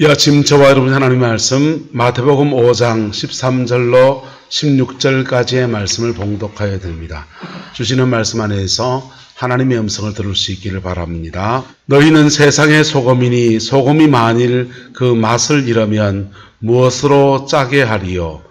이 아침 저와 여러분 하나님의 말씀 마태복음 5장 13절로 16절까지의 말씀을 봉독하여야 됩니다. 주시는 말씀 안에서 하나님의 음성을 들을 수 있기를 바랍니다. 너희는 세상의 소금이니 소금이 만일 그 맛을 잃으면 무엇으로 짜게 하리요?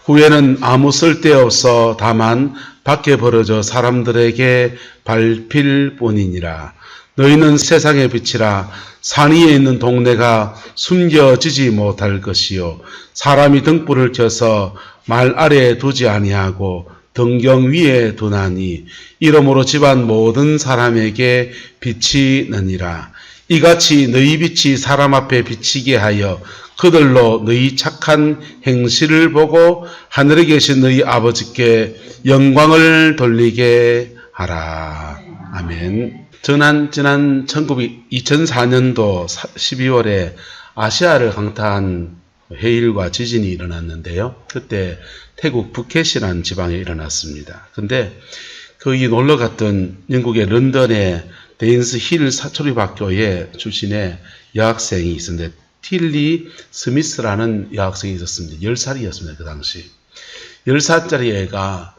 후에는 아무 쓸데없어 다만 밖에 벌어져 사람들에게 밟힐 뿐이니라. 너희는 세상의 빛이라. 산 위에 있는 동네가 숨겨지지 못할 것이요 사람이 등불을 켜서 말 아래에 두지 아니하고 등경 위에 두나니 이러므로 집안 모든 사람에게 빛이 느니라. 이같이 너희 빛이 사람 앞에 비치게 하여 그들로 너희 착한 행실을 보고 하늘에 계신 너희 아버지께 영광을 돌리게 하라. 아멘. 지난 2004년도 12월에 아시아를 강타한 해일과 지진이 일어났는데요. 그때 태국 푸켓이라는 지방에 일어났습니다. 근데 거기 놀러 갔던 영국의 런던의 데인스 힐 사초리학교의 출신의 여학생이 있었는데 틸리 스미스라는 여학생이 있었습니다. 10살이었습니다. 그 당시. 10살짜리 애가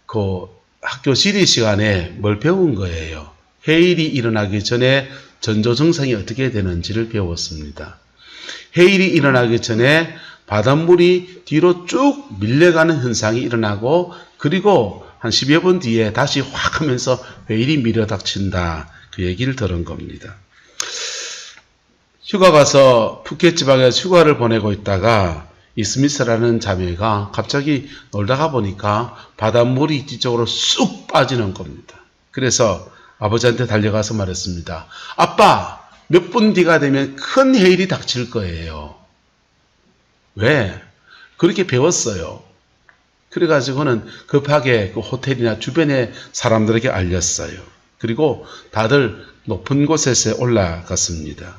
그 학교 지리 시간에 뭘 배운 거예요. 해일이 일어나기 전에 전조증상이 어떻게 되는지를 배웠습니다. 해일이 일어나기 전에 바닷물이 뒤로 쭉 밀려가는 현상이 일어나고 그리고 한 10여 분 뒤에 다시 확 하면서 해일이 밀어닥친다. 그 얘기를 들은 겁니다. 휴가 가서 푸켓 지방에서 휴가를 보내고 있다가 이 스미스라는 자매가 갑자기 놀다가 보니까 바닷물이 뒤쪽으로 쑥 빠지는 겁니다. 그래서 아버지한테 달려가서 말했습니다. 아빠, 몇 분 뒤가 되면 큰 해일이 닥칠 거예요. 왜? 그렇게 배웠어요. 그래가지고는 급하게 그 호텔이나 주변의 사람들에게 알렸어요. 그리고 다들 높은 곳에서 올라갔습니다.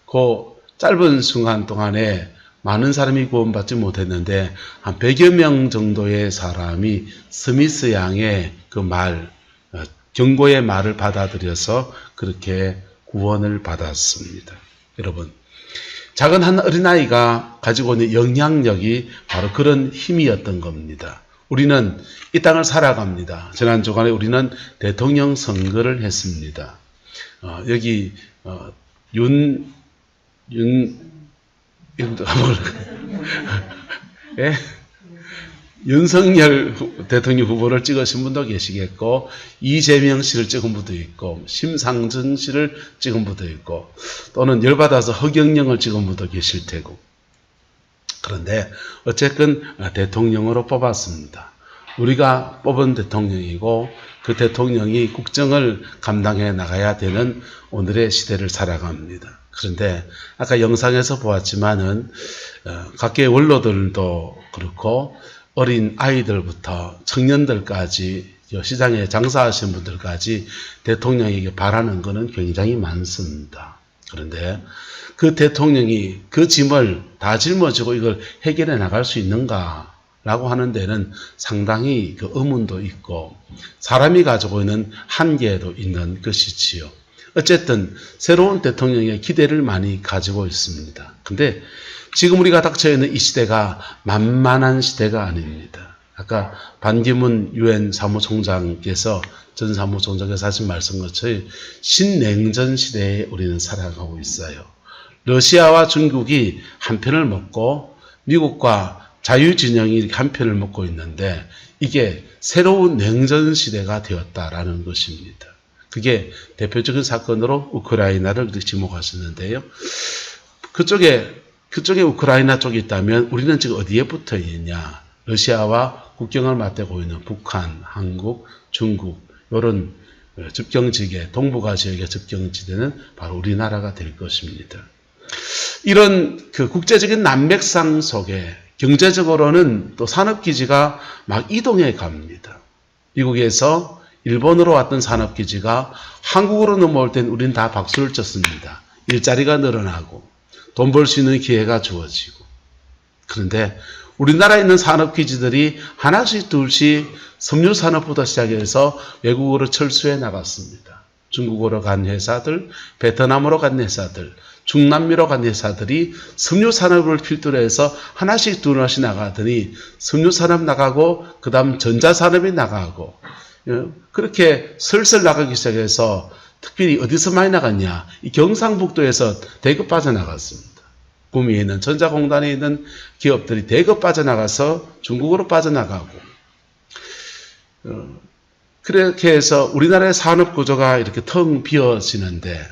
그 짧은 순간 동안에 많은 사람이 구원받지 못했는데 한 100여 명 정도의 사람이 스미스 양의 그 경고의 말을 받아들여서 그렇게 구원을 받았습니다. 여러분, 작은 한 어린아이가 가지고 있는 영향력이 바로 그런 힘이었던 겁니다. 우리는 이 땅을 살아갑니다. 지난 주간에 우리는 대통령 선거를 했습니다. 여기 예? 윤석열 대통령 후보를 찍으신 분도 계시겠고 이재명 씨를 찍은 분도 있고 심상정 씨를 찍은 분도 있고 또는 열받아서 허경영을 찍은 분도 계실 테고 그런데 어쨌든 대통령으로 뽑았습니다. 우리가 뽑은 대통령이고 그 대통령이 국정을 감당해 나가야 되는 오늘의 시대를 살아갑니다. 그런데 아까 영상에서 보았지만은 각계의 원로들도 그렇고 어린 아이들부터 청년들까지 시장에 장사하시는 분들까지 대통령에게 바라는 것은 굉장히 많습니다. 그런데 그 대통령이 그 짐을 다 짊어지고 이걸 해결해 나갈 수 있는가라고 하는 데는 상당히 그 의문도 있고 사람이 가지고 있는 한계도 있는 것이지요. 어쨌든 새로운 대통령의 기대를 많이 가지고 있습니다. 근데 지금 우리가 닥쳐있는 이 시대가 만만한 시대가 아닙니다. 아까 반기문 유엔 사무총장께서 전 사무총장께서 하신 말씀 것처럼 신냉전 시대에 우리는 살아가고 있어요. 러시아와 중국이 한 편을 먹고 미국과 자유진영이 한 편을 먹고 있는데 이게 새로운 냉전 시대가 되었다라는 것입니다. 그게 대표적인 사건으로 우크라이나를 지목하셨는데요. 그쪽에 우크라이나 쪽이 있다면 우리는 지금 어디에 붙어 있느냐. 러시아와 국경을 맞대고 있는 북한, 한국, 중국 이런 접경지대, 동북아시아의 접경지대는 바로 우리나라가 될 것입니다. 이런 그 국제적인 난맥상 속에 경제적으로는 또 산업기지가 막 이동해 갑니다. 미국에서 일본으로 왔던 산업기지가 한국으로 넘어올 땐 우리는 다 박수를 쳤습니다. 일자리가 늘어나고 돈 벌 수 있는 기회가 주어지고. 그런데 우리나라에 있는 산업기지들이 하나씩 둘씩 섬유산업부터 시작해서 외국으로 철수해 나갔습니다. 중국으로 간 회사들, 베트남으로 간 회사들, 중남미로 간 회사들이 섬유산업을 필두로 해서 하나씩 두 하나씩 나가더니 섬유산업 나가고 그 다음 전자산업이 나가고 그렇게 슬슬 나가기 시작해서 특별히 어디서 많이 나갔냐? 이 경상북도에서 대거 빠져나갔습니다. 구미에 있는 전자공단에 있는 기업들이 대거 빠져나가서 중국으로 빠져나가고 그렇게 해서 우리나라의 산업구조가 이렇게 텅 비어지는데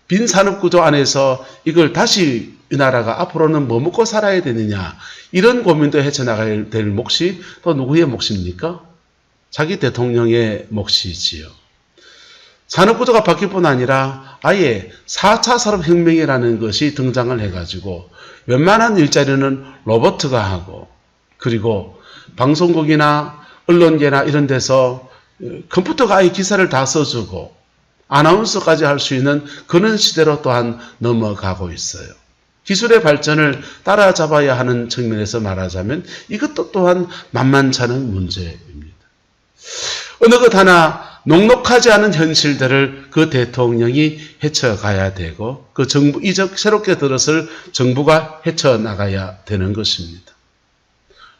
빈 산업구조 안에서 이걸 다시 이 나라가 앞으로는 뭐 먹고 살아야 되느냐 이런 고민도 헤쳐나가야 될 몫이 또 누구의 몫입니까? 자기 대통령의 몫이지요. 산업구조가 바뀔 뿐 아니라 아예 4차 산업혁명이라는 것이 등장을 해가지고 웬만한 일자리는 로봇가 하고 그리고 방송국이나 언론계나 이런 데서 컴퓨터가 아예 기사를 다 써주고 아나운서까지 할 수 있는 그런 시대로 또한 넘어가고 있어요. 기술의 발전을 따라잡아야 하는 측면에서 말하자면 이것도 또한 만만찮은 문제입니다. 어느 것 하나 녹록하지 않은 현실들을 그 대통령이 헤쳐가야 되고 그 정부, 새롭게 들었을 정부가 헤쳐나가야 되는 것입니다.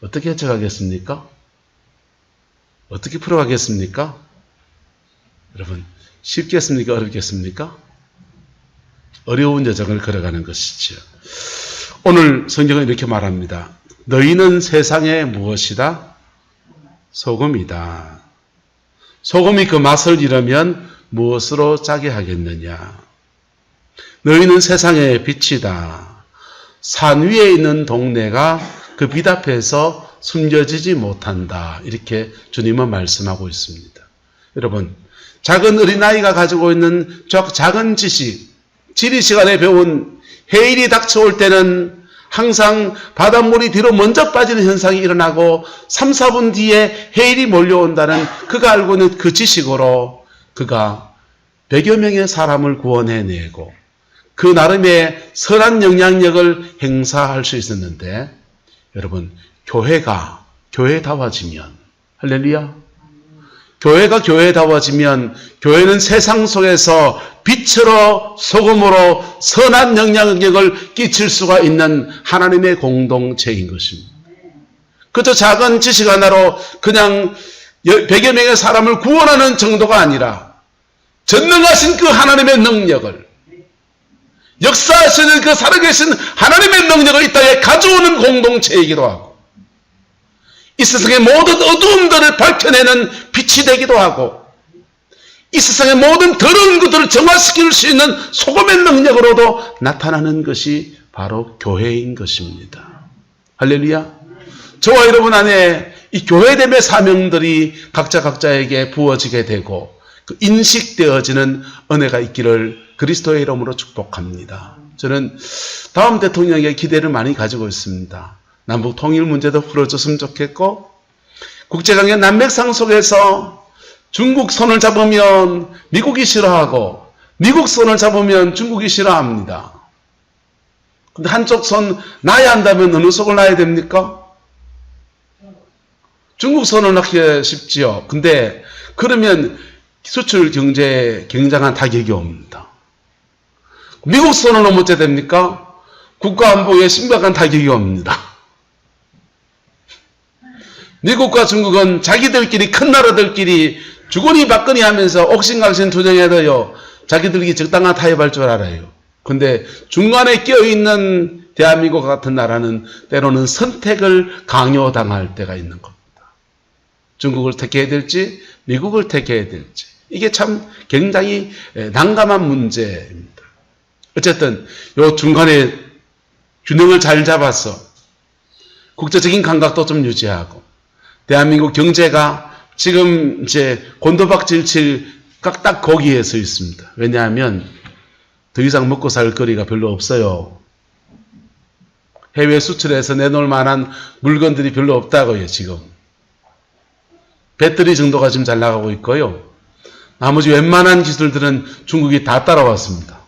어떻게 헤쳐가겠습니까? 어떻게 풀어가겠습니까? 여러분, 쉽겠습니까? 어렵겠습니까? 어려운 여정을 걸어가는 것이지요. 오늘 성경은 이렇게 말합니다. 너희는 세상에 무엇이다? 소금이다. 소금이 그 맛을 잃으면 무엇으로 짜게 하겠느냐? 너희는 세상의 빛이다. 산 위에 있는 동네가 그 빛 앞에서 숨겨지지 못한다. 이렇게 주님은 말씀하고 있습니다. 여러분, 작은 어린아이가 가지고 있는 작은 지식, 지리 시간에 배운 해일이 닥쳐올 때는 항상 바닷물이 뒤로 먼저 빠지는 현상이 일어나고 3, 4분 뒤에 해일이 몰려온다는 그가 알고 있는 그 지식으로 그가 100여 명의 사람을 구원해내고 그 나름의 선한 영향력을 행사할 수 있었는데 여러분, 교회가 교회다워지면 할렐루야, 교회가 교회다워지면 교회는 세상 속에서 빛으로 소금으로 선한 영향력을 끼칠 수가 있는 하나님의 공동체인 것입니다. 그저 작은 지식 하나로 그냥 100여 명의 사람을 구원하는 정도가 아니라 전능하신 그 하나님의 능력을, 역사하시는 그 살아계신 하나님의 능력을 이 땅에 가져오는 공동체이기도 하고 이 세상의 모든 어두움들을 밝혀내는 빛이 되기도 하고 이 세상의 모든 더러운 것들을 정화시킬 수 있는 소금의 능력으로도 나타나는 것이 바로 교회인 것입니다. 할렐루야. 저와 여러분 안에 이 교회됨의 사명들이 각자에게 부어지게 되고 그 인식되어지는 은혜가 있기를 그리스도의 이름으로 축복합니다. 저는 다음 대통령에게 기대를 많이 가지고 있습니다. 남북 통일 문제도 풀어줬으면 좋겠고 국제관계 난맥상 속에서 중국 손을 잡으면 미국이 싫어하고 미국 손을 잡으면 중국이 싫어합니다. 근데 한쪽 손 놔야 한다면 어느 속을 놔야 됩니까? 중국 손을 놓기 쉽지요. 근데 그러면 수출 경제에 굉장한 타격이 옵니다. 미국 손을 놓으면 어째 됩니까? 국가 안보에 심각한 타격이 옵니다. 미국과 중국은 자기들끼리 큰 나라들끼리 주거니 받거니 하면서 옥신각신 투쟁해도요 자기들이 적당한 타협할 줄 알아요. 근데 중간에 끼어있는 대한민국 같은 나라는 때로는 선택을 강요당할 때가 있는 겁니다. 중국을 택해야 될지 미국을 택해야 될지 이게 참 굉장히 난감한 문제입니다. 어쨌든 요 중간에 균형을 잘 잡아서 국제적인 감각도 좀 유지하고 대한민국 경제가 지금 이제 곤도박질칠 딱 거기에 서 있습니다. 왜냐하면 더 이상 먹고 살 거리가 별로 없어요. 해외 수출해서 내놓을 만한 물건들이 별로 없다고요, 지금. 배터리 정도가 지금 잘 나가고 있고요. 나머지 웬만한 기술들은 중국이 다 따라왔습니다.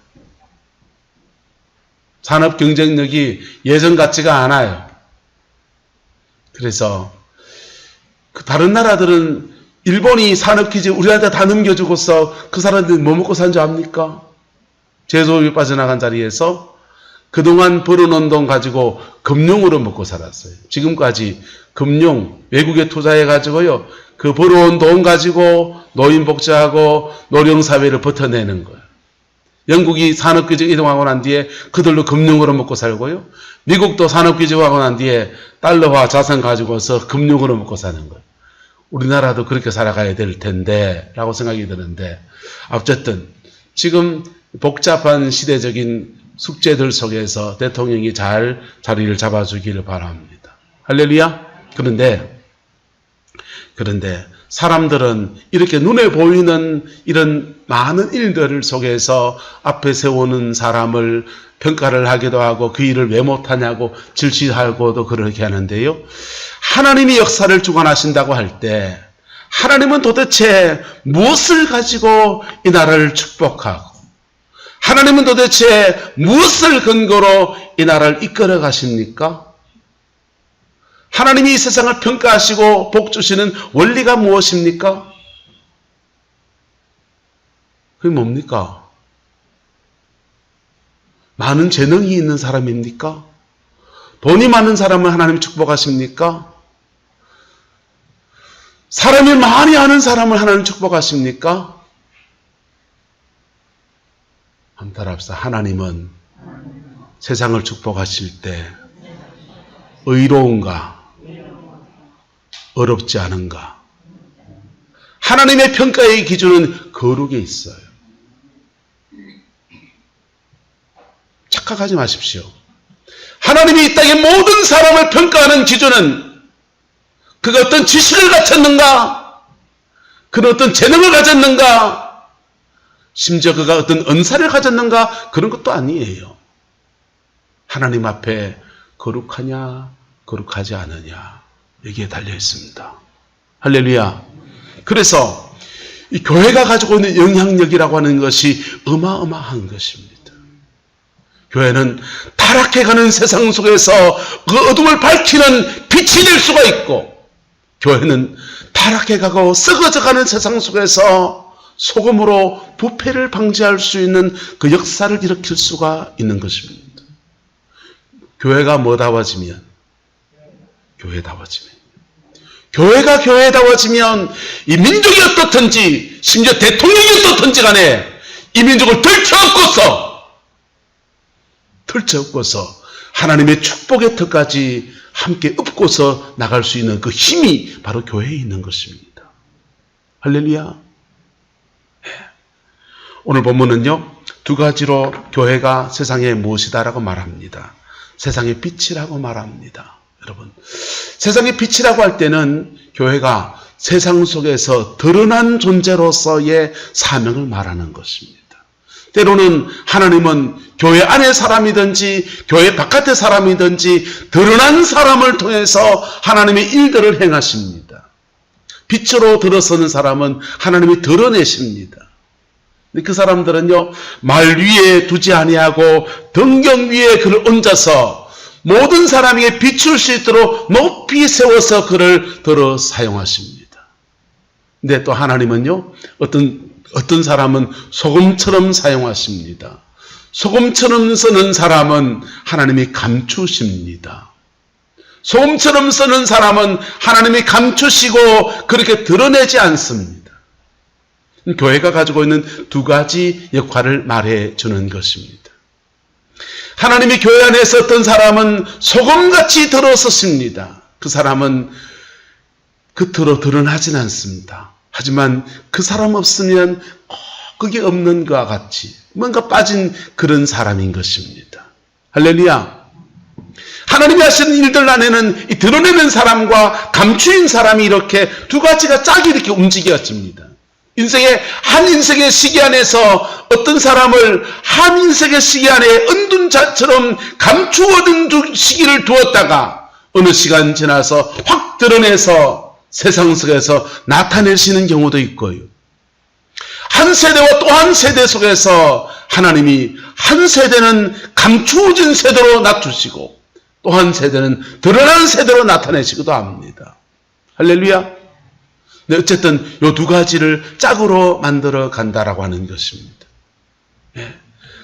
산업 경쟁력이 예전 같지가 않아요. 그래서 그 다른 나라들은 일본이 산업기지 우리한테 다 넘겨주고서 그 사람들이 뭐 먹고 산 줄 압니까? 제조업이 빠져나간 자리에서 그동안 벌어놓은 돈 가지고 금융으로 먹고 살았어요. 지금까지 금융, 외국에 투자해가지고요, 그 벌어온 돈 가지고 노인 복지하고 노령사회를 버텨내는 거예요. 영국이 산업기지 이동하고 난 뒤에 그들로 금융으로 먹고 살고요. 미국도 산업기지로 하고 난 뒤에 달러화 자산 가지고서 금융으로 먹고 사는 거예요. 우리나라도 그렇게 살아가야 될 텐데 라고 생각이 드는데, 어쨌든 지금 복잡한 시대적인 숙제들 속에서 대통령이 잘 자리를 잡아주기를 바랍니다. 할렐루야. 그런데 사람들은 이렇게 눈에 보이는 이런 많은 일들 속에서 앞에 세우는 사람을 평가를 하기도 하고 그 일을 왜 못하냐고 질시하고도 그렇게 하는데요. 하나님이 역사를 주관하신다고 할 때 하나님은 도대체 무엇을 가지고 이 나라를 축복하고, 하나님은 도대체 무엇을 근거로 이 나라를 이끌어 가십니까? 하나님이 이 세상을 평가하시고 복 주시는 원리가 무엇입니까? 그게 뭡니까? 많은 재능이 있는 사람입니까? 돈이 많은 사람을 하나님이 축복하십니까? 사람이 많이 아는 사람을 하나님 축복하십니까? 한번 따라합시다. 하나님은 세상을 축복하실 때 의로운가? 어렵지 않은가? 하나님의 평가의 기준은 거룩에 있어요. 착각하지 마십시오. 하나님이 이 땅의 모든 사람을 평가하는 기준은 그가 어떤 지식을 갖췄는가? 그는 어떤 재능을 가졌는가? 심지어 그가 어떤 은사를 가졌는가? 그런 것도 아니에요. 하나님 앞에 거룩하냐, 거룩하지 않으냐, 여기에 달려 있습니다. 할렐루야. 그래서 이 교회가 가지고 있는 영향력이라고 하는 것이 어마어마한 것입니다. 교회는 타락해가는 세상 속에서 그 어둠을 밝히는 빛이 될 수가 있고, 교회는 타락해가고 썩어져가는 세상 속에서 소금으로 부패를 방지할 수 있는 그 역사를 일으킬 수가 있는 것입니다. 교회가 뭐다워지면? 교회다워지면. 교회가 교회다워지면 이 민족이 어떻든지, 심지어 대통령이 어떻든지 간에 이 민족을 덜쳐엎고서 하나님의 축복의 턱까지 함께 엎고서 나갈 수 있는 그 힘이 바로 교회에 있는 것입니다. 할렐루야. 네. 오늘 본문은요, 두 가지로 교회가 세상의 무엇이다라고 말합니다. 세상의 빛이라고 말합니다. 여러분, 세상의 빛이라고 할 때는 교회가 세상 속에서 드러난 존재로서의 사명을 말하는 것입니다. 때로는 하나님은 교회 안의 사람이든지 교회 바깥의 사람이든지 드러난 사람을 통해서 하나님의 일들을 행하십니다. 빛으로 들어서는 사람은 하나님이 드러내십니다. 근데 그 사람들은요, 말 위에 두지 아니하고 등경 위에 그를 얹어서 모든 사람에게 비출 수 있도록 높이 세워서 그를 들어 사용하십니다. 근데 또 하나님은요, 어떤 사람은 소금처럼 사용하십니다. 소금처럼 쓰는 사람은 하나님이 감추십니다. 소금처럼 쓰는 사람은 하나님이 감추시고 그렇게 드러내지 않습니다. 교회가 가지고 있는 두 가지 역할을 말해주는 것입니다. 하나님이 교회 안에서 어떤 사람은 소금같이 들어섰습니다. 그 사람은 겉으로 드러나진 않습니다. 하지만 그 사람 없으면 그게 없는 것과 같이 뭔가 빠진 그런 사람인 것입니다. 할렐루야. 하나님이 하시는 일들 안에는 이 드러내는 사람과 감추인 사람이 이렇게 두 가지가 짝이 이렇게 움직여집니다. 한 인생의 시기 안에서 어떤 사람을 한 인생의 시기 안에 은둔 자처럼 감추어둔 시기를 두었다가 어느 시간 지나서 확 드러내서 세상 속에서 나타내시는 경우도 있고요. 한 세대와 또 한 세대 속에서 하나님이 한 세대는 감추어진 세대로 낮추시고 또 한 세대는 드러난 세대로 나타내시기도 합니다. 할렐루야. 근데 어쨌든 요 두 가지를 짝으로 만들어 간다라고 하는 것입니다. 예.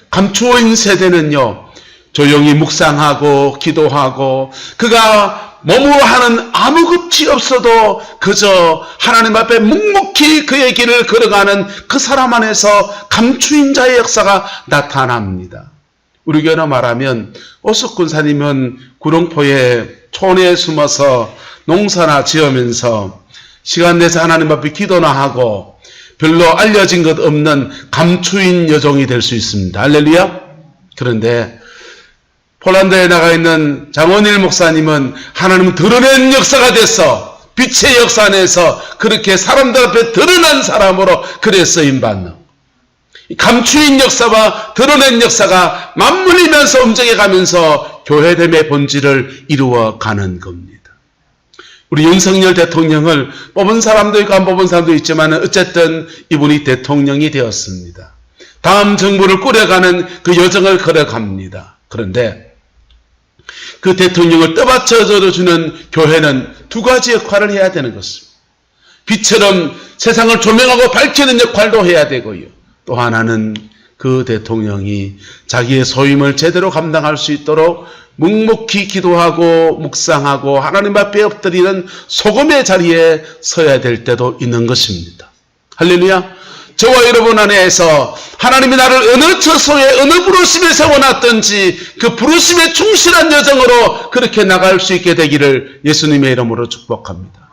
감추어인 세대는요, 조용히 묵상하고 기도하고 그가 몸으로 하는 아무 것이 없어도 그저 하나님 앞에 묵묵히 그의 길을 걸어가는 그 사람 안에서 감추인 자의 역사가 나타납니다. 우리 교회로 말하면 오숙 군사님은 구룡포의 촌에 숨어서 농사나 지으면서 시간 내서 하나님 앞에 기도나 하고 별로 알려진 것 없는 감추인 여종이 될 수 있습니다. 할렐루야. 그런데 폴란드에 나가 있는 장원일 목사님은 하나님은 드러낸 역사가 됐어. 빛의 역사 안에서 그렇게 사람들 앞에 드러난 사람으로 그래 쓰임받는 감추인 역사와 드러낸 역사가 맞물리면서 움직여가면서 교회됨의 본질을 이루어가는 겁니다. 우리 윤석열 대통령을 뽑은 사람도 있고 안 뽑은 사람도 있지만 어쨌든 이분이 대통령이 되었습니다. 다음 정부를 꾸려가는 그 여정을 걸어갑니다. 그런데 그 대통령을 떠받쳐주는 교회는 두 가지 역할을 해야 되는 것입니다. 빛처럼 세상을 조명하고 밝히는 역할도 해야 되고요. 또 하나는 그 대통령이 자기의 소임을 제대로 감당할 수 있도록 묵묵히 기도하고 묵상하고 하나님 앞에 엎드리는 소금의 자리에 서야 될 때도 있는 것입니다. 할렐루야. 저와 여러분 안에서 하나님이 나를 어느 처소에 어느 부르심에 세워놨든지 그 부르심에 충실한 여정으로 그렇게 나갈 수 있게 되기를 예수님의 이름으로 축복합니다.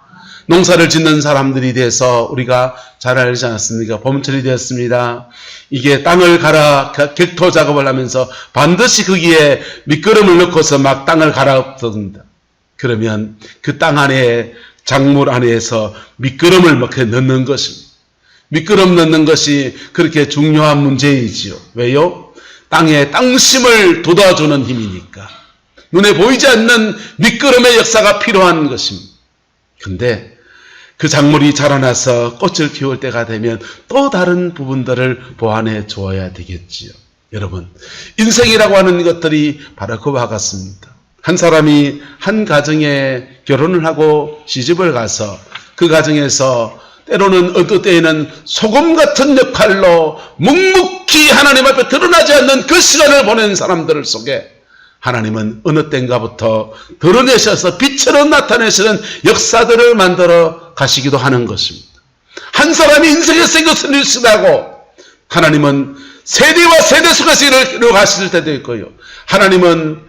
농사를 짓는 사람들이 돼서 우리가 잘 알지 않습니까? 봄철이 되었습니다. 이게 땅을 갈아 격토 작업을 하면서 반드시 거기에 미끄럼을 넣고서 막 땅을 갈아엎습니다. 그러면 그 땅 안에 작물 안에서 미끄럼을 막 넣는 것입니다. 미끄럼 넣는 것이 그렇게 중요한 문제이지요. 왜요? 땅에 땅심을 돋아주는 힘이니까. 눈에 보이지 않는 미끄럼의 역사가 필요한 것입니다. 근데 그 작물이 자라나서 꽃을 피울 때가 되면 또 다른 부분들을 보완해 주어야 되겠지요. 여러분, 인생이라고 하는 것들이 바로 그와 같습니다. 한 사람이 한 가정에 결혼을 하고 시집을 가서 그 가정에서 때로는 어떤 때에는 소금 같은 역할로 묵묵히 하나님 앞에 드러나지 않는 그 시간을 보낸 사람들 속에 하나님은 어느 때인가부터 드러내셔서 빛처럼 나타내시는 역사들을 만들어 가시기도 하는 것입니다. 한 사람이 인생에서 이것을 일시라고 하나님은 세대와 세대 속에서 이루어 가실 때도 있고요. 하나님은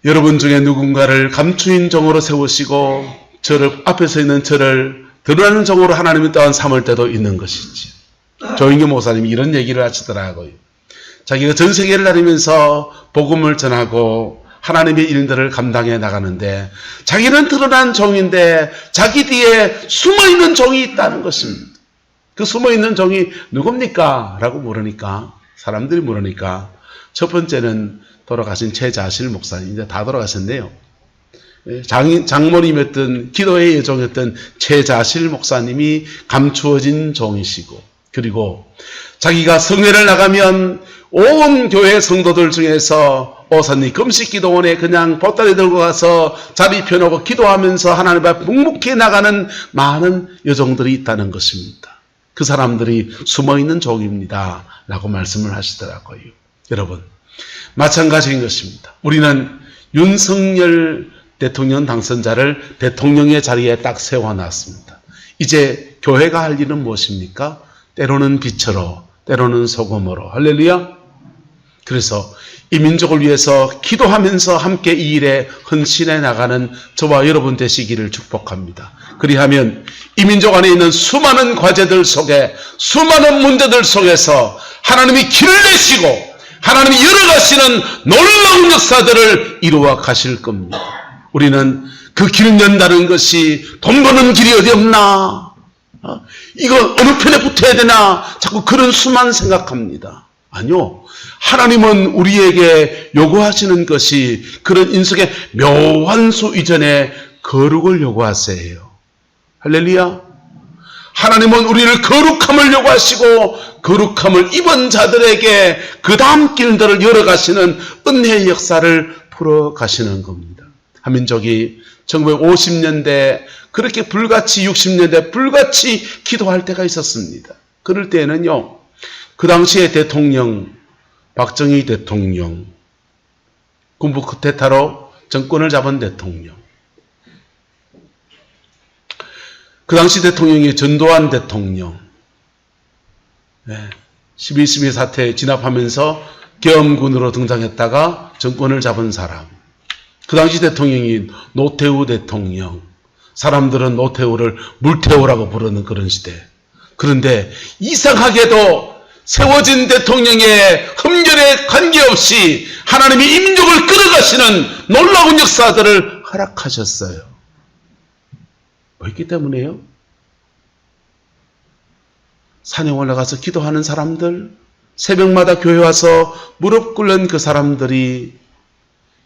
여러분 중에 누군가를 감추인 종으로 세우시고 저를 앞에 서 있는 저를 드러나는 종으로 하나님이 또한 삼을 때도 있는 것이지. 조인규 목사님이 이런 얘기를 하시더라고요. 자기가 전 세계를 다니면서 복음을 전하고 하나님의 일들을 감당해 나가는데 자기는 드러난 종인데 자기 뒤에 숨어있는 종이 있다는 것입니다. 그 숨어있는 종이 누굽니까? 라고 물으니까 사람들이 물으니까 첫 번째는 돌아가신 최자실 목사님, 이제 다 돌아가셨네요. 장모님이었던 기도의 여종이었던 최자실 목사님이 감추어진 종이시고, 그리고 자기가 성회를 나가면 온 교회 성도들 중에서 오선리 금식기도원에 그냥 보따리 들고 가서 자리 펴놓고 기도하면서 하나님 앞에 묵묵히 나가는 많은 여종들이 있다는 것입니다. 그 사람들이 숨어있는 종입니다 라고 말씀을 하시더라고요. 여러분, 마찬가지인 것입니다. 우리는 윤석열 대통령 당선자를 대통령의 자리에 딱 세워놨습니다. 이제 교회가 할 일은 무엇입니까? 때로는 빛으로, 때로는 소금으로. 할렐루야. 그래서 이 민족을 위해서 기도하면서 함께 이 일에 헌신해 나가는 저와 여러분 되시기를 축복합니다. 그리하면 이 민족 안에 있는 수많은 과제들 속에, 수많은 문제들 속에서 하나님이 길을 내시고 하나님이 열어가시는 놀라운 역사들을 이루어 가실 겁니다. 우리는 그 길 연다는 것이 돈 버는 길이 어디 없나? 이거 어느 편에 붙어야 되나? 자꾸 그런 수만 생각합니다. 아니요. 하나님은 우리에게 요구하시는 것이 그런 인생의 묘한 수 이전에 거룩을 요구하세요. 할렐루야. 하나님은 우리를 거룩함을 요구하시고 거룩함을 입은 자들에게 그 다음 길들을 열어가시는 은혜의 역사를 풀어가시는 겁니다. 한민족이 1950년대 그렇게 불같이 60년대 불같이 기도할 때가 있었습니다. 그럴 때에는요, 그 당시의 대통령 박정희 대통령, 군부 쿠데타로 정권을 잡은 대통령, 그 당시 대통령이 전두환 대통령, 12.12 사태에 진압하면서 계엄군으로 등장했다가 정권을 잡은 사람, 그 당시 대통령이 노태우 대통령, 사람들은 노태우를 물태우라고 부르는 그런 시대. 그런데 이상하게도 세워진 대통령의 흠결에 관계없이 하나님이 민족을 끌어가시는 놀라운 역사들을 허락하셨어요. 뭐였기 때문에요? 산에 올라가서 기도하는 사람들, 새벽마다 교회 와서 무릎 꿇는 그 사람들이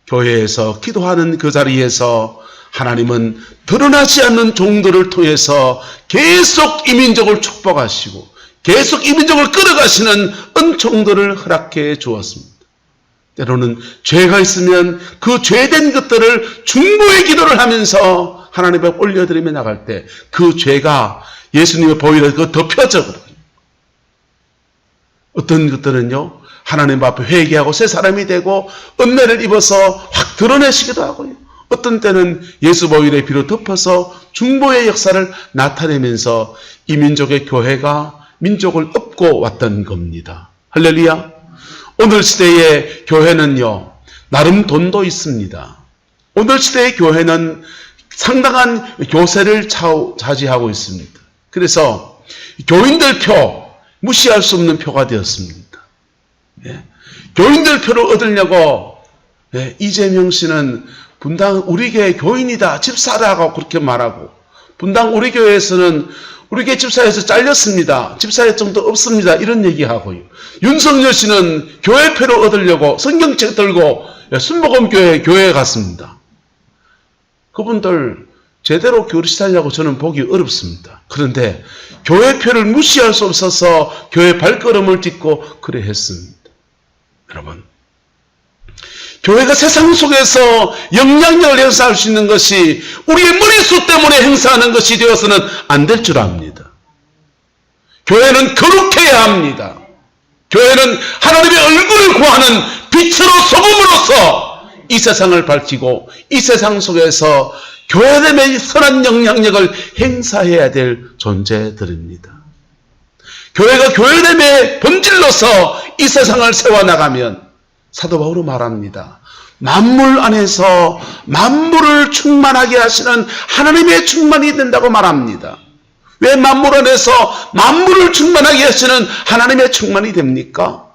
교회에서 기도하는 그 자리에서 하나님은 드러나지 않는 종들을 통해서 계속 이 민족을 축복하시고 계속 이 민족을 끌어가시는 은총들을 허락해 주었습니다. 때로는 죄가 있으면 그 죄된 것들을 중보의 기도를 하면서 하나님 앞에 올려드리며 나갈 때 그 죄가 예수님의 보혈에 덮여져 버려요. 어떤 것들은요, 하나님 앞에 회개하고 새 사람이 되고 은혜를 입어서 확 드러내시기도 하고요. 어떤 때는 예수 보혈의 피로 덮어서 중보의 역사를 나타내면서 이 민족의 교회가 민족을 업고 왔던 겁니다. 할렐루야. 오늘 시대의 교회는요, 나름 돈도 있습니다. 오늘 시대의 교회는 상당한 교세를 차지하고 있습니다. 그래서 교인들 표, 무시할 수 없는 표가 되었습니다. 교인들 표를 얻으려고 이재명 씨는 분당 우리 교회 교인이다, 집사라고 그렇게 말하고, 분당 우리 교회에서는 우리 교회 집사에서 잘렸습니다, 집사의 정도 없습니다, 이런 얘기하고요. 윤석열 씨는 교회표를 얻으려고 성경책 들고 순복음교회에 갔습니다. 그분들 제대로 교리시하려고 저는 보기 어렵습니다. 그런데 교회표를 무시할 수 없어서 교회 발걸음을 딛고 그래 했습니다. 여러분, 교회가 세상 속에서 영향력을 행사할 수 있는 것이 우리의 머릿수 때문에 행사하는 것이 되어서는 안 될 줄 압니다. 교회는 거룩해야 합니다. 교회는 하나님의 얼굴을 구하는 빛으로 소금으로서 이 세상을 밝히고 이 세상 속에서 교회됨의 선한 영향력을 행사해야 될 존재들입니다. 교회가 교회됨의 본질로서 이 세상을 세워나가면 사도 바울은 말합니다. 만물 안에서 만물을 충만하게 하시는 하나님의 충만이 된다고 말합니다. 왜 만물 안에서 만물을 충만하게 하시는 하나님의 충만이 됩니까?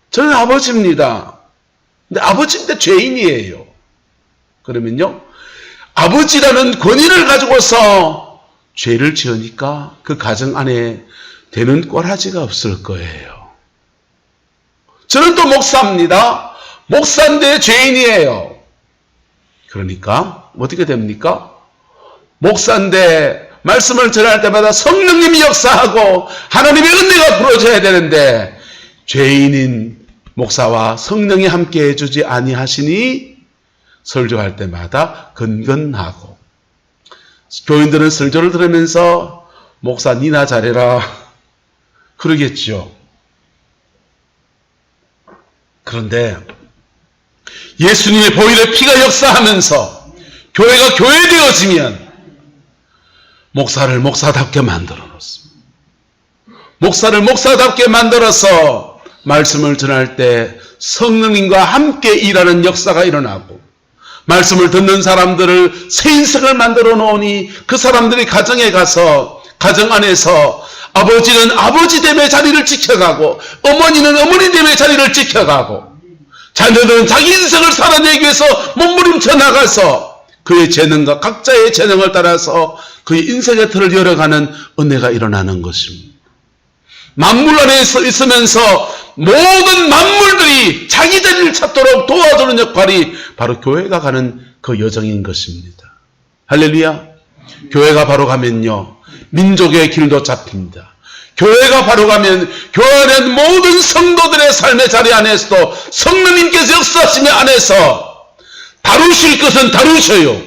저는 아버지입니다. 근데 아버지인데 죄인이에요. 그러면요, 아버지라는 권위를 가지고서 죄를 지으니까 그 가정 안에 되는 꼬라지가 없을 거예요. 저는 또 목사입니다. 목사인데 죄인이에요. 그러니까 어떻게 됩니까? 목사인데 말씀을 전할 때마다 성령님이 역사하고 하나님의 은혜가 부러져야 되는데 죄인인 목사와 성령이 함께 해주지 아니하시니 설교할 때마다 근근하고, 교인들은 설교를 들으면서 목사 니나 잘해라 그러겠죠. 그런데 예수님의 보혈의 피가 역사하면서 교회가 교회되어지면 목사를 목사답게 만들어 놓습니다. 목사를 목사답게 만들어서 말씀을 전할 때 성령님과 함께 일하는 역사가 일어나고, 말씀을 듣는 사람들을 새 인생을 만들어 놓으니 그 사람들이 가정에 가서 가정 안에서 아버지는 아버지됨의 자리를 지켜가고 어머니는 어머니됨의 자리를 지켜가고 자녀들은 자기 인생을 살아내기 위해서 몸부림쳐 나가서 그의 재능과 각자의 재능을 따라서 그의 인생의 틀을 열어가는 은혜가 일어나는 것입니다. 만물 안에 있으면서 모든 만물들이 자기 자리를 찾도록 도와주는 역할이 바로 교회가 가는 그 여정인 것입니다. 할렐루야. 교회가 바로 가면요, 민족의 길도 잡힙니다. 교회가 바로 가면 교회 안에 모든 성도들의 삶의 자리 안에서도 성령님께서 역사하시며 안에서 다루실 것은 다루셔요.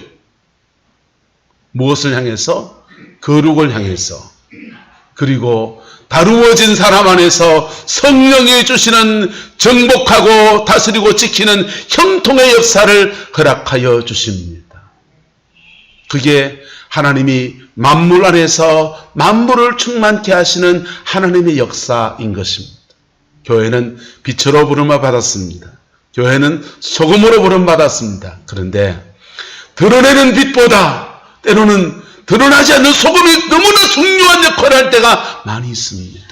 무엇을 향해서? 거룩을 향해서. 그리고 다루어진 사람 안에서 성령이 주시는 정복하고 다스리고 지키는 형통의 역사를 허락하여 주십니다. 그게 하나님이 만물 안에서 만물을 충만케 하시는 하나님의 역사인 것입니다. 교회는 빛으로 부름을 받았습니다. 교회는 소금으로 부름 받았습니다. 그런데 드러내는 빛보다 때로는 드러나지 않는 소금이 너무나 중요한 역할을 할 때가 많이 있습니다.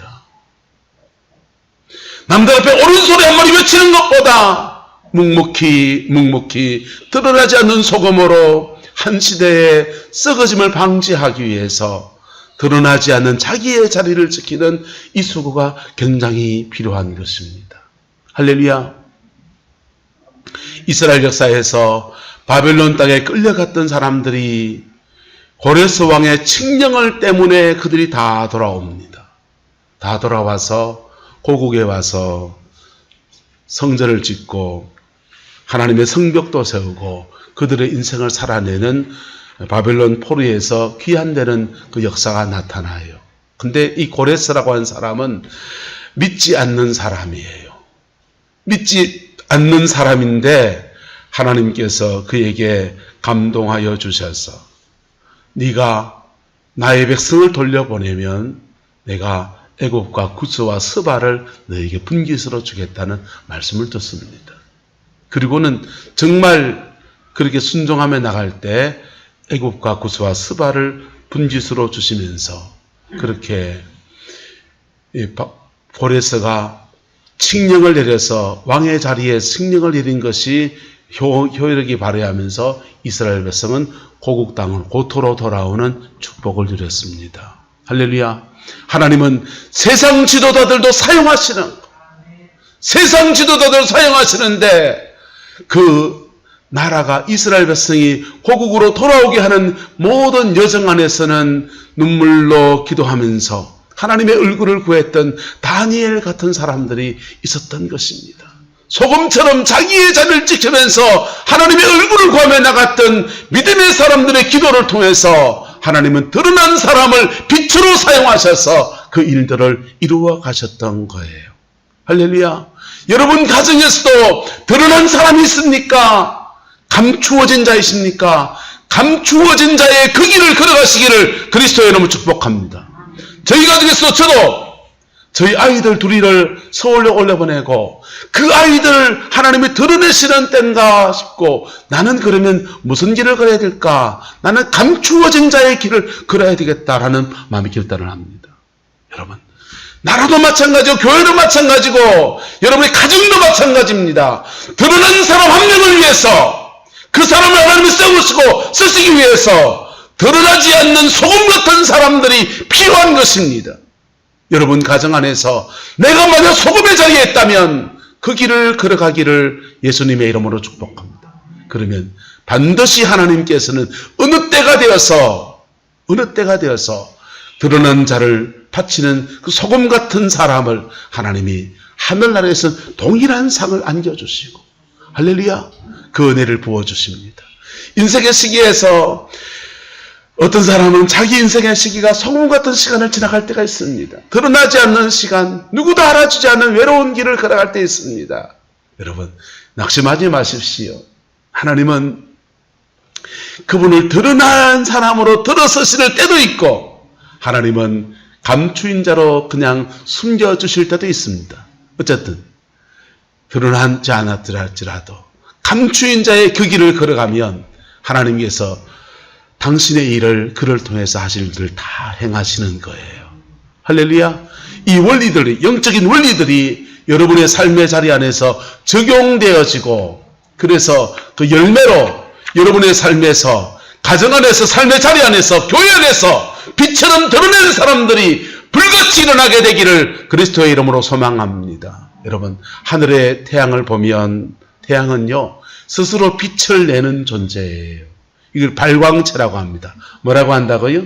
남들 앞에 옳은 소리 한 마디 외치는 것보다 묵묵히 드러나지 않는 소금으로 한 시대의 썩어짐을 방지하기 위해서 드러나지 않는 자기의 자리를 지키는 이 수고가 굉장히 필요한 것입니다. 할렐루야. 이스라엘 역사에서 바벨론 땅에 끌려갔던 사람들이 고레스 왕의 칙령을 때문에 그들이 다 돌아옵니다. 다 돌아와서 고국에 와서 성전을 짓고 하나님의 성벽도 세우고 그들의 인생을 살아내는 바벨론 포로에서 귀환되는 그 역사가 나타나요. 근데 이 고레스라고 하는 사람은 믿지 않는 사람이에요. 믿지 않는 사람인데 하나님께서 그에게 감동하여 주셔서 네가 나의 백성을 돌려보내면 내가 애굽과 구스와 스바를 너에게 분깃으로 주겠다는 말씀을 듣습니다. 그리고는 정말 그렇게 순종하며 나갈 때 애굽과 구스와 스바를 분깃으로 주시면서 그렇게 고레스가 칙령을 내려서 왕의 자리에 칙령을 내린 것이 효력이 발휘하면서 이스라엘 백성은 고국 땅을 고토로 돌아오는 축복을 누렸습니다. 할렐루야. 하나님은 세상 지도자들도 사용하시는데 그 나라가 이스라엘 백성이 고국으로 돌아오게 하는 모든 여정 안에서는 눈물로 기도하면서 하나님의 얼굴을 구했던 다니엘 같은 사람들이 있었던 것입니다. 소금처럼 자기의 자리를 지키면서 하나님의 얼굴을 구하며 나갔던 믿음의 사람들의 기도를 통해서 하나님은 드러난 사람을 빛으로 사용하셔서 그 일들을 이루어 가셨던 거예요. 할렐루야. 여러분 가정에서도 드러난 사람이 있습니까? 감추어진 자이십니까? 감추어진 자의 그 길을 걸어가시기를 그리스도의 이름으로 축복합니다. 저희 가정에서도 저도 저희 아이들 둘이를 서울로 올려보내고 그 아이들 하나님이 드러내시는 때인가 싶고 나는 그러면 무슨 길을 걸어야 될까? 나는 감추어진 자의 길을 걸어야 되겠다라는 마음이 결단을 합니다. 여러분 나라도 마찬가지고 교회도 마찬가지고 여러분의 가정도 마찬가지입니다. 드러난 사람 한 명을 위해서 그 사람을 하나님이 쓰시기 위해서 드러나지 않는 소금 같은 사람들이 필요한 것입니다. 여러분 가정 안에서 내가 만약 소금의 자리에 있다면 그 길을 걸어가기를 예수님의 이름으로 축복합니다. 그러면 반드시 하나님께서는 어느 때가 되어서 드러난 자를 바치는 그 소금 같은 사람을 하나님이 하늘나라에서 동일한 상을 안겨주시고 할렐루야 그 은혜를 부어주십니다. 인생의 시기에서 어떤 사람은 자기 인생의 시기가 소금 같은 시간을 지나갈 때가 있습니다. 드러나지 않는 시간, 누구도 알아주지 않는 외로운 길을 걸어갈 때 있습니다. 여러분 낙심하지 마십시오. 하나님은 그분을 드러난 사람으로 들어서실 때도 있고 하나님은 감추인 자로 그냥 숨겨주실 때도 있습니다. 어쨌든 드러나지 않았더라도 감추인 자의 그 길을 걸어가면 하나님께서 당신의 일을 그를 통해서 하실 일을 다 행하시는 거예요. 할렐루야. 이 원리들이 영적인 원리들이 여러분의 삶의 자리 안에서 적용되어지고 그래서 그 열매로 여러분의 삶에서 가정 안에서 삶의 자리 안에서 교회 안에서 빛처럼 드러내는 사람들이 불같이 일어나게 되기를 그리스도의 이름으로 소망합니다. 여러분 하늘의 태양을 보면 태양은요 스스로 빛을 내는 존재예요. 이걸 발광체라고 합니다. 뭐라고 한다고요?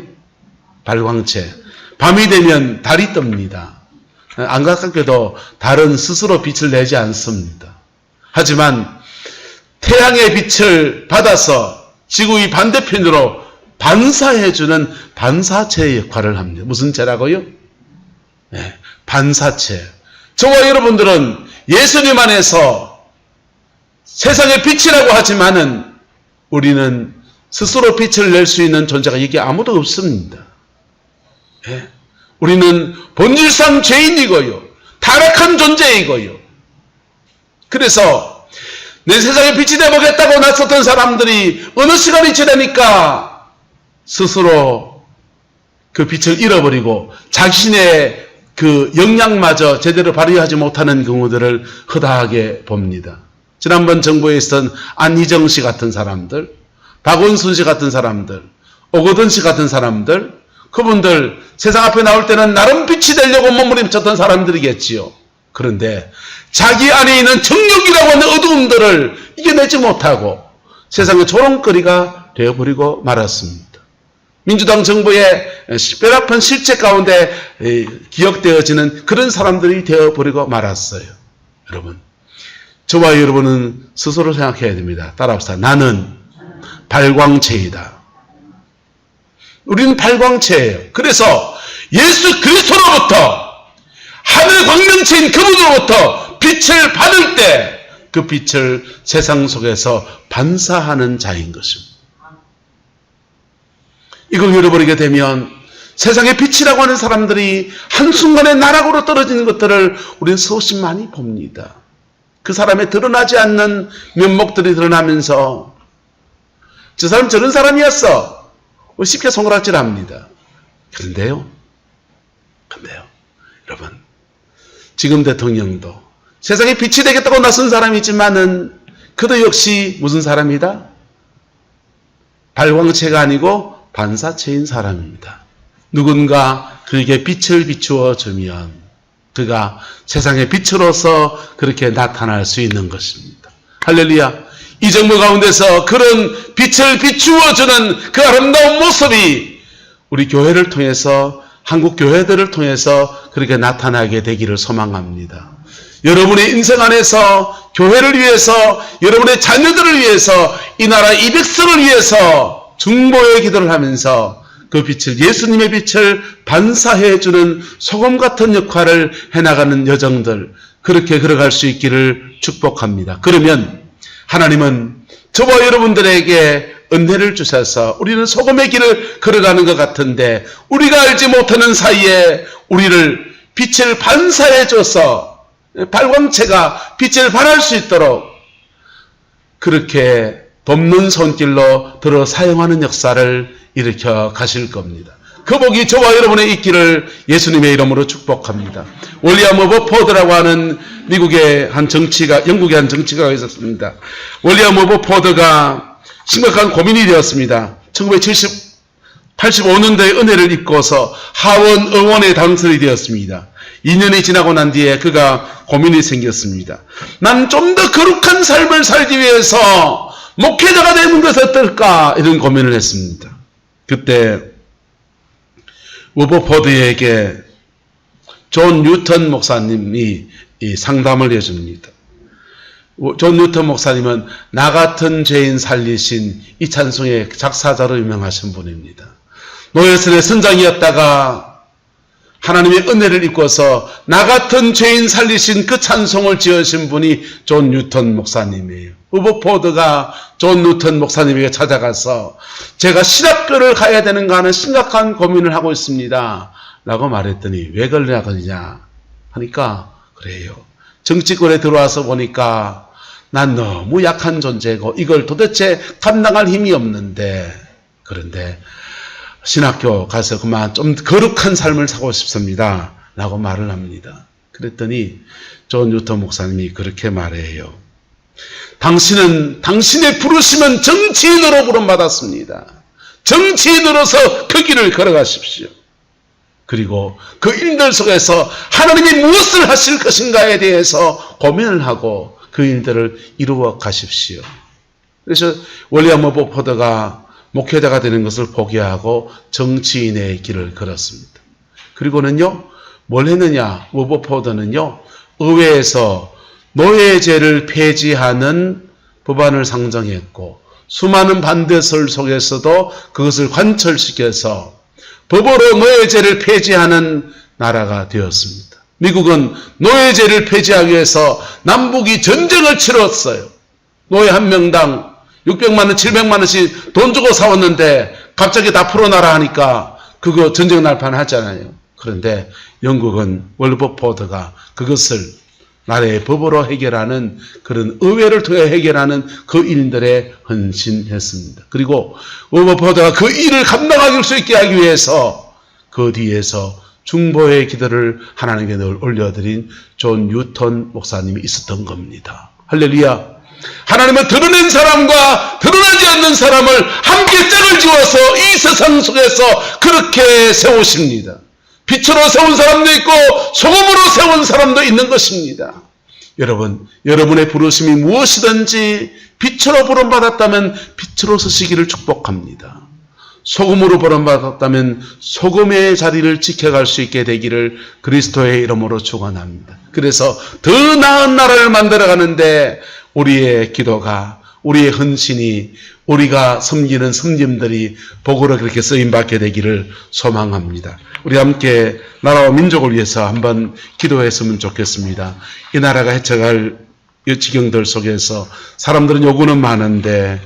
발광체. 밤이 되면 달이 뜹니다. 안타깝게도 달은 스스로 빛을 내지 않습니다. 하지만 태양의 빛을 받아서 지구의 반대편으로 반사해주는 반사체의 역할을 합니다. 무슨 체라고요? 네, 반사체. 저와 여러분들은 예수님 안에서 세상의 빛이라고 하지만은 우리는 스스로 빛을 낼 수 있는 존재가 여기 아무도 없습니다. 네, 우리는 본질상 죄인이고요. 타락한 존재이고요. 그래서 내 세상에 빛이 되보겠다고 나섰던 사람들이 어느 시간이 지나니까 스스로 그 빛을 잃어버리고 자신의 그 역량마저 제대로 발휘하지 못하는 경우들을 허다하게 봅니다. 지난번 정부에 있었던 안희정 씨 같은 사람들, 박원순 씨 같은 사람들, 오거돈 씨 같은 사람들, 그분들 세상 앞에 나올 때는 나름 빛이 되려고 몸부림쳤던 사람들이겠지요. 그런데 자기 안에 있는 정욕이라고 하는 어두움들을 이겨내지 못하고 세상의 조롱거리가 되어버리고 말았습니다. 민주당 정부의 뼈아픈 실체 가운데 기억되어지는 그런 사람들이 되어버리고 말았어요. 여러분, 저와 여러분은 스스로 생각해야 됩니다. 따라합시다. 나는 발광체이다. 우리는 발광체예요. 그래서 예수 그리스도로부터 하늘 광명체인 그분으로부터 빛을 받을 때 그 빛을 세상 속에서 반사하는 자인 것입니다. 이걸 잃어버리게 되면 세상의 빛이라고 하는 사람들이 한순간에 나락으로 떨어지는 것들을 우리는 수없이 많이 봅니다. 그 사람의 드러나지 않는 면목들이 드러나면서 저 사람 저런 사람이었어. 쉽게 손가락질합니다. 그런데요. 여러분, 지금 대통령도 세상에 빛이 되겠다고 나선 사람이지만은 그도 역시 무슨 사람이다? 발광체가 아니고 반사체인 사람입니다. 누군가 그에게 빛을 비추어 주면 그가 세상의 빛으로서 그렇게 나타날 수 있는 것입니다. 할렐루야. 이 정부 가운데서 그런 빛을 비추어 주는 그 아름다운 모습이 우리 교회를 통해서 한국 교회들을 통해서 그렇게 나타나게 되기를 소망합니다. 여러분의 인생 안에서 교회를 위해서 여러분의 자녀들을 위해서 이 나라 이 백성을 위해서 중보의 기도를 하면서 그 빛을 예수님의 빛을 반사해주는 소금 같은 역할을 해나가는 여정들 그렇게 걸어갈 수 있기를 축복합니다. 그러면 하나님은 저와 여러분들에게 은혜를 주셔서 우리는 소금의 길을 걸어가는 것 같은데 우리가 알지 못하는 사이에 우리를 빛을 반사해줘서 발광체가 빛을 발할 수 있도록 그렇게 돕는 손길로 들어 사용하는 역사를 일으켜 가실 겁니다. 그 복이 저와 여러분의 있기를 예수님의 이름으로 축복합니다. 윌리엄 오버포드라고 하는 미국의 한 정치가, 영국의 한 정치가가 있었습니다. 윌리엄 오버포드가 심각한 고민이 되었습니다. 1985년도에 은혜를 입고서 하원 의원에 당선이 되었습니다. 2년이 지나고 난 뒤에 그가 고민이 생겼습니다. 난 좀 더 거룩한 삶을 살기 위해서 목회자가 되는 것이 어떨까 이런 고민을 했습니다. 그때 오버포드에게 존 뉴턴 목사님이 이 상담을 해줍니다. 존 뉴턴 목사님은 나 같은 죄인 살리신 이 찬송의 작사자로 유명하신 분입니다. 노예선의 선장이었다가 하나님의 은혜를 입고서 나 같은 죄인 살리신 그 찬송을 지으신 분이 존 뉴턴 목사님이에요. 오버포드가 존 뉴턴 목사님에게 찾아가서 제가 신학교를 가야 되는가 하는 심각한 고민을 하고 있습니다. 라고 말했더니 왜 그러냐 하니까 그래요. 정치권에 들어와서 보니까 난 너무 약한 존재고 이걸 도대체 감당할 힘이 없는데 그런데 신학교 가서 그만 좀 거룩한 삶을 사고 싶습니다. 라고 말을 합니다. 그랬더니 존 뉴턴 목사님이 그렇게 말해요. 당신은 당신의 부르심은 정치인으로 부름받았습니다. 정치인으로서 그 길을 걸어가십시오. 그리고 그 일들 속에서 하나님이 무엇을 하실 것인가에 대해서 고민을 하고 그 일들을 이루어 가십시오. 그래서 윌리엄 오버포드가 목회자가 되는 것을 포기하고 정치인의 길을 걸었습니다. 그리고는요, 뭘 했느냐? 오버포드는요, 의회에서 노예제를 폐지하는 법안을 상정했고 수많은 반대설 속에서도 그것을 관철시켜서 법으로 노예제를 폐지하는 나라가 되었습니다. 미국은 노예제를 폐지하기 위해서 남북이 전쟁을 치렀어요. 노예 한 명당 600만 원, 700만 원씩 돈 주고 사왔는데 갑자기 다 풀어놔라 하니까 그거 전쟁 날판 하잖아요. 그런데 영국은 월버포드가 그것을 나라의 법으로 해결하는 그런 의회를 통해 해결하는 그 일들에 헌신했습니다. 그리고 월버포드가 그 일을 감당할 수 있게 하기 위해서 그 뒤에서 중보의 기도를 하나님께 늘 올려드린 존 뉴턴 목사님이 있었던 겁니다. 할렐루야. 하나님은 드러낸 사람과 드러나지 않는 사람을 함께 짝을 지어서 이 세상 속에서 그렇게 세우십니다. 빛으로 세운 사람도 있고 소금으로 세운 사람도 있는 것입니다. 여러분, 여러분의 부르심이 무엇이든지 빛으로 부름받았다면 빛으로 서시기를 축복합니다. 소금으로 부름받았다면 소금의 자리를 지켜갈 수 있게 되기를 그리스도의 이름으로 축원합니다. 그래서 더 나은 나라를 만들어가는데 우리의 기도가, 우리의 헌신이, 우리가 섬기는 섬김들이 복으로 그렇게 쓰임받게 되기를 소망합니다. 우리 함께 나라와 민족을 위해서 한번 기도했으면 좋겠습니다. 이 나라가 헤쳐갈 이 지경들 속에서 사람들은 요구는 많은데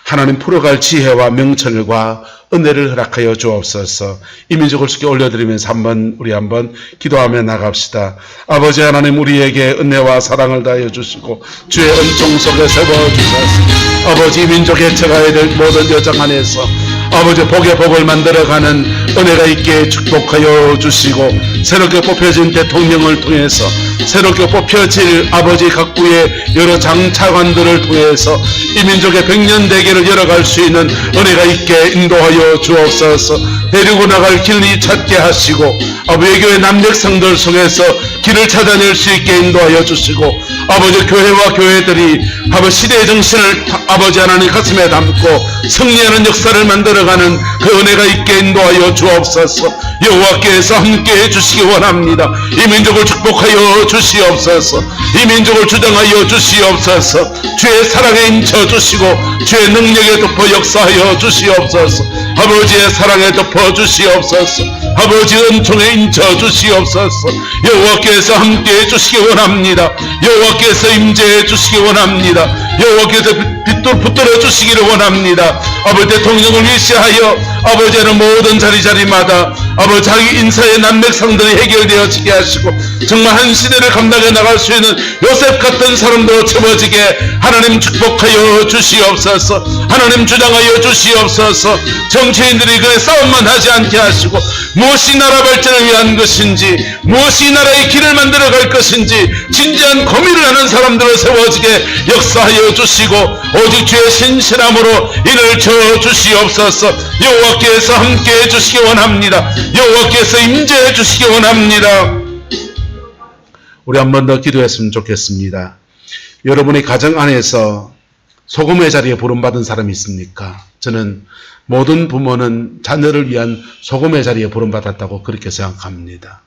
하나님 풀어갈 지혜와 명철과 은혜를 허락하여 주옵소서. 이 민족을 쉽게 올려드리면서 우리 한번 기도하며 나갑시다. 아버지 하나님, 우리에게 은혜와 사랑을 다하여 주시고 주의 은총 속에 세워주소서. 아버지, 이 민족에 헤쳐가야 될 모든 여정 안에서 아버지 복의 복을 만들어가는 은혜가 있게 축복하여 주시고 새롭게 뽑혀진 대통령을 통해서 새롭게 뽑혀질 아버지 각부의 여러 장차관들을 통해서 이 민족의 백년대계를 열어갈 수 있는 은혜가 있게 인도하여 주옵소서. 데리고 나갈 길이 찾게 하시고 아버지 교회 남백성들 속에서 길을 찾아낼 수 있게 인도하여 주시고 아버지 교회와 교회들이 아버지 시대의 정신을 아버지 하나님 가슴에 담고 승리하는 역사를 만들어가는 그 은혜가 있게 인도하여 주옵소서. 여호와께서 함께해 주시기 원합니다. 이 민족을 축복하여 주시옵소서. 이 민족을 주장하여 주시옵소서. 주의 사랑에 인쳐 주시고 주의 능력에 덮어 역사하여 주시옵소서. 아버지의 사랑에 덮어 주시옵소서. 아버지 은총에 인쳐 주시옵소서. 여호와께서 함께해 주시기 원합니다. 여호와께서 임재해 주시기 원합니다. 여호와께서 빛돌 붙들어 주시기를 원합니다. 아버지 대통령을 위시하여 아버지는 모든 자리마다 아버지 자기 인사의 난맥상들이 해결되어지게 하시고 정말 한 시대를 감당해 나갈 수 있는 요셉 같은 사람도 채워지게 하나님 축복하여 주시옵소서. 하나님 주장하여 주시옵소서. 정치인들이 그의 싸움만 하지 않게 하시고 무엇이 나라 발전을 위한 것인지 무엇이 나라의 길을 만들어갈 것인지 진지한 고민을 하는 사람들을 세워지게 역사하여 주시고 오직 주의 신실함으로 이를 저 주시옵소서. 여호와께서 함께해 주시기 원합니다. 여호와께서 임재해 주시기 원합니다. 우리 한 번 더 기도했으면 좋겠습니다. 여러분의 가정 안에서 소금의 자리에 부름받은 사람이 있습니까? 저는 모든 부모는 자녀를 위한 소금의 자리에 부름받았다고 그렇게 생각합니다.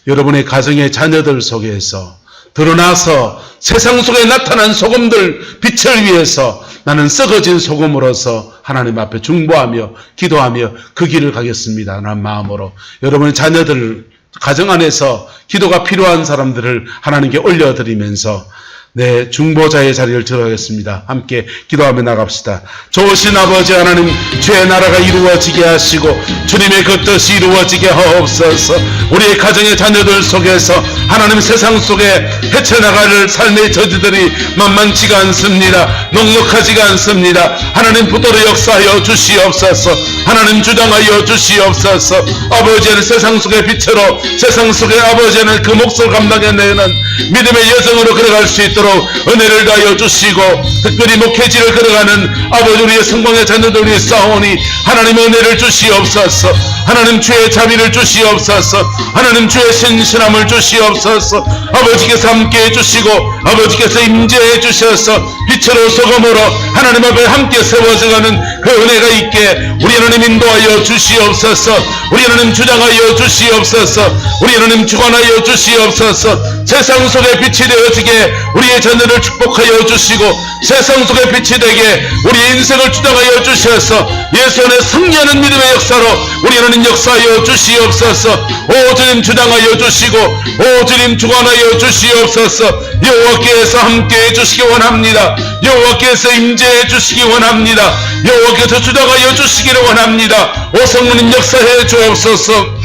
여러분의 가정의 자녀들 속에서 드러나서 세상 속에 나타난 소금들 빛을 위해서 나는 썩어진 소금으로서 하나님 앞에 중보하며 기도하며 그 길을 가겠습니다 라는 마음으로 여러분의 자녀들 가정 안에서 기도가 필요한 사람들을 하나님께 올려드리면서 네, 중보자의 자리를 들어가겠습니다. 함께 기도하며 나갑시다. 좋으신 아버지 하나님, 주의 나라가 이루어지게 하시고 주님의 그 뜻이 이루어지게 하옵소서. 우리의 가정의 자녀들 속에서 하나님 세상 속에 헤쳐나갈 삶의 저지들이 만만치가 않습니다. 넉넉하지가 않습니다. 하나님 붙들어 역사하여 주시옵소서. 하나님 주장하여 주시옵소서. 아버지는 세상 속의 빛으로 세상 속의 아버지는 그 몫을 감당해내는 믿음의 여정으로 걸어갈 수 있도록 은혜를 다하여 주시고 특별히 목회지를 걸어가는 아버지 우리의 성공의 자녀들 위해 싸우니 하나님 은혜를 주시옵소서. 하나님 주의 자비를 주시옵소서. 하나님 주의 신실함을 주시옵소서. 아버지께서 함께해 주시고 아버지께서 임재해 주셔서 빛으로 소금으로 하나님 앞에 함께 세워져가는 그 은혜가 있게 우리 하나님 인도하여 주시옵소서. 우리 하나님 주장하여 주시옵소서. 우리 하나님 주관하여 주시옵소서. 세상 속에 빛이 되어지게 우리의 자녀를 축복하여 주시고 세상 속에 빛이 되게 우리의 인생을 주장하여 주셔서 예수 안에 승리하는 믿음의 역사로 우리 하나님 역사하여 주시옵소서. 오 주님 주장하여 주시고 오 주님 주관하여 주시옵소서. 여호와께서 함께해 주시기 원합니다. 여호와께서 임재해 주시기 원합니다. 여호와께서 주장하여 주시기를 원합니다. 오 성령님 역사해 주옵소서.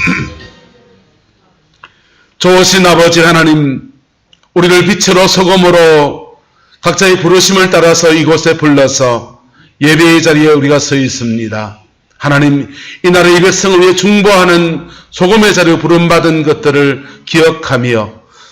좋으신 아버지 하나님, 우리를 빛으로 소금으로 각자의 부르심을 따라서 이곳에 불러서 예배의 자리에 우리가 서 있습니다. 하나님, 이 나라의 백성을 위해 중보하는 소금의 자리에 부름받은 것들을 기억하며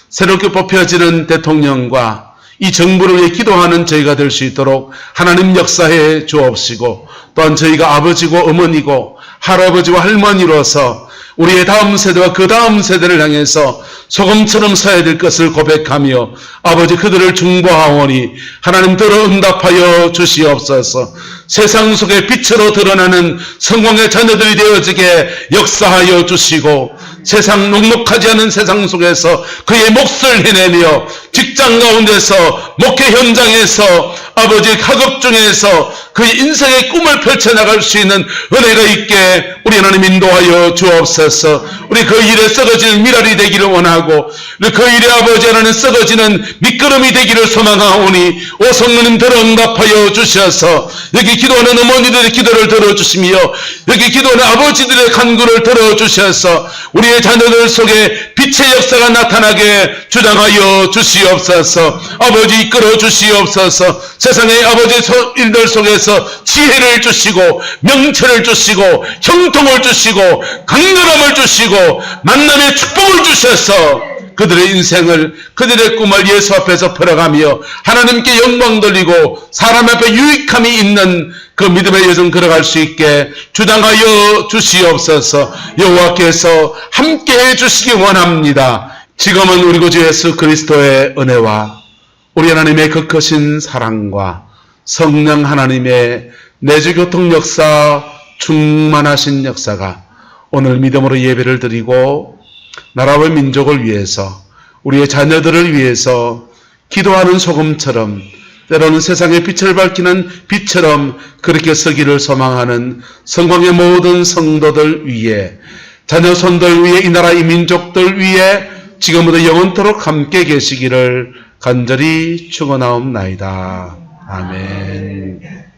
새롭게 뽑혀지는 대통령과 이 정부를 위해 기도하는 저희가 될 수 있도록 하나님 역사해 주옵시고, 또한 저희가 아버지고 어머니고 할아버지와 할머니로서 우리의 다음 세대와 그 다음 세대를 향해서 소금처럼 서야 될 것을 고백하며 아버지 그들을 중보하오니 하나님 들어 응답하여 주시옵소서. 세상 속에 빛으로 드러나는 성공의 자녀들이 되어지게 역사하여 주시고 세상 녹록하지 않은 세상 속에서 그의 몫을 해내며 직장 가운데서 목회 현장에서 아버지 학업 중에서 그의 인생의 꿈을 펼쳐나갈 수 있는 은혜가 있게 우리 하나님 인도하여 주옵소서. 우리 그 일에 썩어지는 미랄이 되기를 원하고 우리 그 일에 아버지 하나님 썩어지는 미끄럼이 되기를 소망하오니 오 성령님 들어 응답하여 주셔서 여기 기도하는 어머니들의 기도를 들어주시며 여기 기도하는 아버지들의 간구를 들어주셔서 우리의 자녀들 속에 빛의 역사가 나타나게 주장하여 주시옵소서. 아버지 이끌어 주시옵소서. 세상의 아버지 일들 속에서 지혜를 주시고 명철을 주시고 형통을 주시고 강건함을 주시고 만남의 축복을 주셔서 그들의 인생을 그들의 꿈을 예수 앞에서 풀어가며 하나님께 영광 돌리고 사람 앞에 유익함이 있는 그 믿음의 여정 걸어갈 수 있게 주장하여 주시옵소서. 여호와께서 함께해 주시기 원합니다. 지금은 우리 구주 예수 그리스도의 은혜와 우리 하나님의 그 크신 사랑과 성령 하나님의 내주교통 역사 충만하신 역사가 오늘 믿음으로 예배를 드리고 나라와 민족을 위해서 우리의 자녀들을 위해서 기도하는 소금처럼 때로는 세상의 빛을 밝히는 빛처럼 그렇게 서기를 소망하는 성광의 모든 성도들 위해 자녀 손들 위해 이 나라 이 민족들 위해 지금부터 영원토록 함께 계시기를 간절히 축원하옵나이다. 아멘.